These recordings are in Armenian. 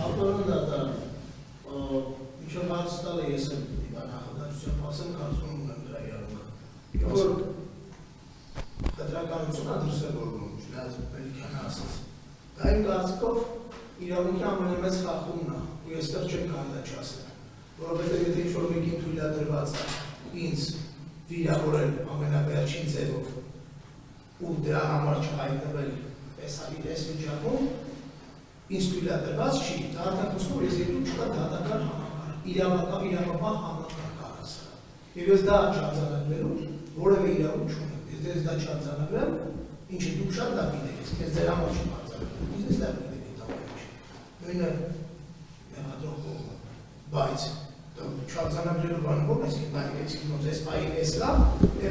Ապարոն դատան, միջով հարց տալ է ես եմ նախադասության պասեմ կարծում ունեմ դրա իրավունքը։ Որ խտրականությունը դրսևորվում, չնայած Մելիքյանը ասաց։ Դա իմ կարծիքով իրավունքի ամենամեծ խախտումն է, ու ես այստեղ չեմ կարող դա չասել, որովհետև եթե ինչ-որ մեկին թույլատրված է ինձ վիրավորել ամենավերջին ձևով ու դրա համար չհայտնվել այս վիճակում, ինձ թույլատրված չի, դա արդեն խոսքում ես երկու չկա դատական համակարգ, իրավապահ համակարգ առասարակ։ Եվ ես դա չարձանագրելու որևէ իրավունք չունեմ, ես դա չարձանագրեմ, ինչը դուք շատ լավ գիտեք, ես ձեր համար չեմ արձանագրում, ես լավ գիտեք այդ ամենը, նույնը մեղադրող կողմը, բայց չարձանագրելու բանը ո՞րն ես նայեցիք նոց այս պայի ես լավ,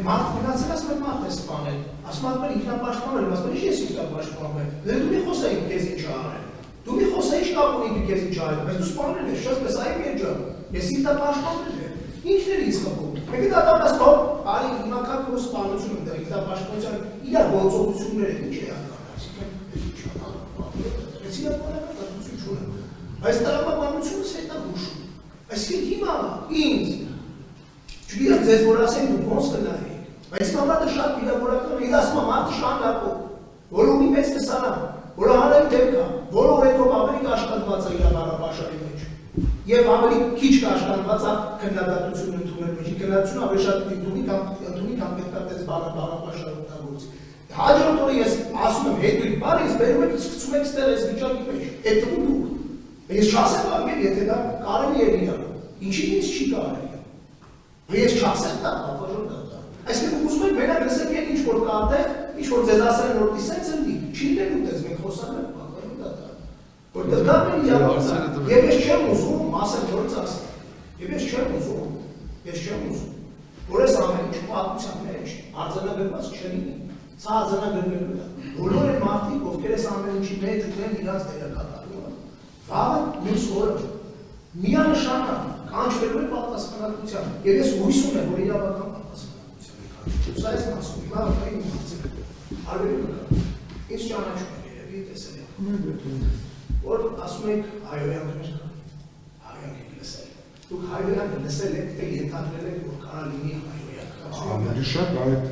մարդ գնացել ասում եմ մարդ է սպանել, ասում եմ ինքնապաշտպանել, ասում եմ ես ինքնապաշտպանվել, դու մի խոսեի քեզ ինչ արել, դու մի խոսեի շտապ ունի դու քեզ ինչ արել, բայց դու սպանել ես, շատ պես այ մեջան, ես ինքնապաշտպանել եմ, ինչն էր ինձ խփում, մեկը դատավորած թող, արի հիմա կա քո սպանությունը դա ինքնապաշտպանության իր գործողությունները ինչ է անում, այսինքն հիմա ինձ, չգիտեմ ձեզ որ ասենք դուք ոնց կնայեք, բայց իմ համար դա շատ վիրավորական է, ասում եմ մարդը շարունակող, որը ունի մեծ տեսարան, որը հանրային դեպք է, որը օրենքով ավելի կաշխատված է իր հանրապաշարի մեջ, եւ ավելի քիչ կաշխատված է քննադատություն ընդունելու մեջ, քննադատությունը ավելի շատ ընդունի կամ պետք է այդպես բանապաշար օգտագործի։ Հաջորդ օրը ես ասում եմ հետույթ բառ, ես բերում եք սկսում եք ստել այս վիճակի մեջ, այդ թվում դուք ես չասեմ անգամ, եթե դա կարելի է իրան, ինչի ինձ չի կարելի է։ Ես չասեմ դա, ապարոն դա։ Այսինքն ուզում եք մենակ լսեք են ինչ-որ կատեղ, ինչ-որ ձեզ ասել են, որ դիսենց ընդի, չի լինելու դες, մենք խոսանում ենք, ապարոն դա։ Որտեղ դա մեր իրավունքն է, և ես չեմ ուզում, ասեմ, որ ինձ ասեմ, և ես չեմ ուզում, որ ես ամեն ինչ պատմության մեջ արձանագրված չլինի, սա արձանագրվելու է։ Բոլոր են մարդիկ, ովքեր ես ամեն ինչի մեջ ունեն իրանց դերակատարումը, վաղը մյուս օրը միանշանակ կանչվելու է պատասխանատվության, և ես հույս ունեմ, որ իրավական պատասխանատվության է կանչվելու, սա ես մասում, հիմա ակային մասում, արվելու կա, ինձ ճանաչում է երևի, տեսել եմ, որ ասում եք հայոյանք մեր կան, հայոյանք եք լսել, դուք հայոյանք լսել եք, թե ենթադրել եք, որ կարա լինի հայոյանք, ավելի շատ այդ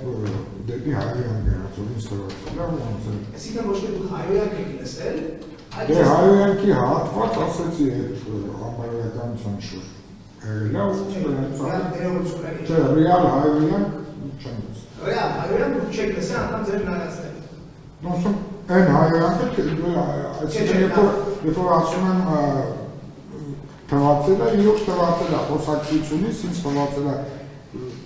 դեպի հայոյանք գնացողին ստորացել է, ոնց է։ Այսինքն ոչ թե դուք հայոյանք եք լսել, դե հայոյանքի հատված ասեցի այդ համարյականության շուրջ։ Չէ, ռեալ հայոյանք չեմ լսել։ Ռեալ հայոյանք դուք չեք լսել, անգամ ձեր նայածները։ Նոսում այն հայոյանքը, այսինքն երբ որ ասում եմ թվացել է, իրոք թվացել է, խոսակցությունից ինձ թվացել է։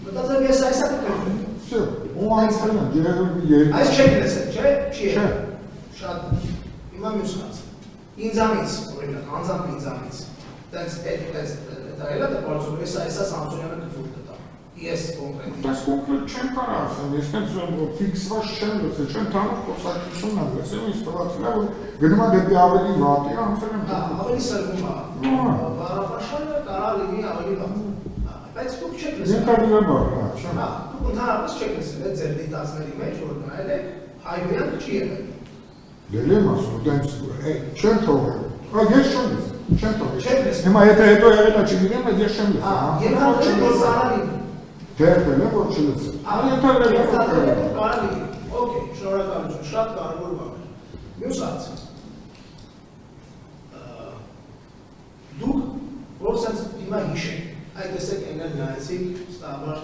Մտածեմ ես այսա կկրվում։ Всё, ու այնցել եմ, երևի այս չեք լսել, չէ՞։ Չէ։ Շատ հիմա մյուս հարց։ Ինձանից, օրինակ, անձամբ ինձանից, տենց դա էլա դա բարձր, ես այսա Սամսոնյանը կվուր կտա։ Ես կոնկրետ։ Բայց կոնկրետ չեմ կարող ասեմ, ես տենց ֆիքսված չեմ լսել, չեմ թանով խոսակցությունն եմ լսել, ինձ թվացել է, որ գնում է դեպի ավելի վատի, անցել եմ։ Ավելի սրվում է։ Բառապաշարը կարա լինի ավելի վատ։ Բայց դուք չեք լսել։ Ենթադրաբար, հա, չեմ։ Դուք ընդհանրապես չեք լսել այդ ձեր դիտածների մեջ, որ գնալ եք, հայոյանք չի եղել։ Դել եմ ասում, տենց չեմ թողել, ես չեմ լսել, չեմ թողել։ Հիմա եթե հետո եղել է չգիտեմ, բայց ես չեմ լսել։ Ենթադրել որ կարա լինի։ Դերբել եմ, որ չլսել։ Ենթադրել որ կարա լինի։ Okay, շնորհակալություն, շատ կարևոր բան է։ Մյուս հարց։ Դուք որ sense հիմա հիշեք, այդ տեսեք էնել նայեցիք, ստաբար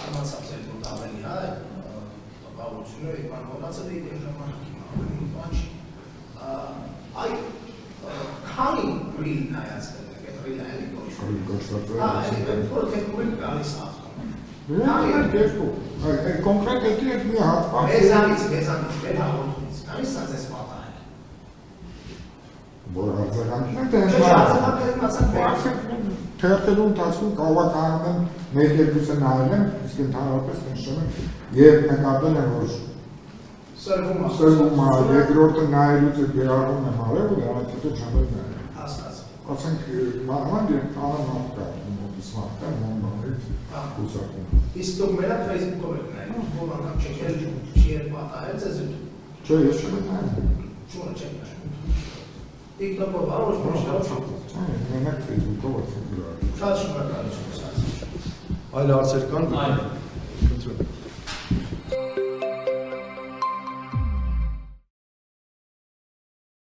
արմացած էր որ ավելի հա, բաղությունը իման հողացել է իր ժամանակ հիմա ավելի բան չի։ Այդ քանի ռիլ նայացել եք, այդ ռիլ այլի գոչ։ Այդ որ թեկում եք գալիս ասում։ Դրանք երկու։ Այդ կոնկրետ էդի այդ մի հատված։ Մեզանից, մեր հաղորդումից, նայես սա ձեզ պատահել։ Որ արձագանքն է թերթելու ընթացքում կարող կարող եմ մեր երկուսը նայել եմ, իսկ ընդհանրապես նշում եմ և նկատել եմ, որ սրվում է, երկրորդը նայելուց է գերարվում եմ արել, ու դրանից հետո չեմ էլ նայել։ Հասկաց։ Ասենք մանավանդ երբ անը մարդ կա, մոտիս մարդ կա, մանավանդ կուսակում։ Իսկ դուք մենակ Facebook-ով եք նայել, որ անգամ չեք չի էր պատահել ձեզ։ Չէ, ես չեմ նայել։ Չունը չեք նայել։ ինքնապահ, ոչ մի շահ չի։ Մենակ Facebook-ով ասում դրա։ Շատ շնորհակալություն։ Այլ հարցեր կան։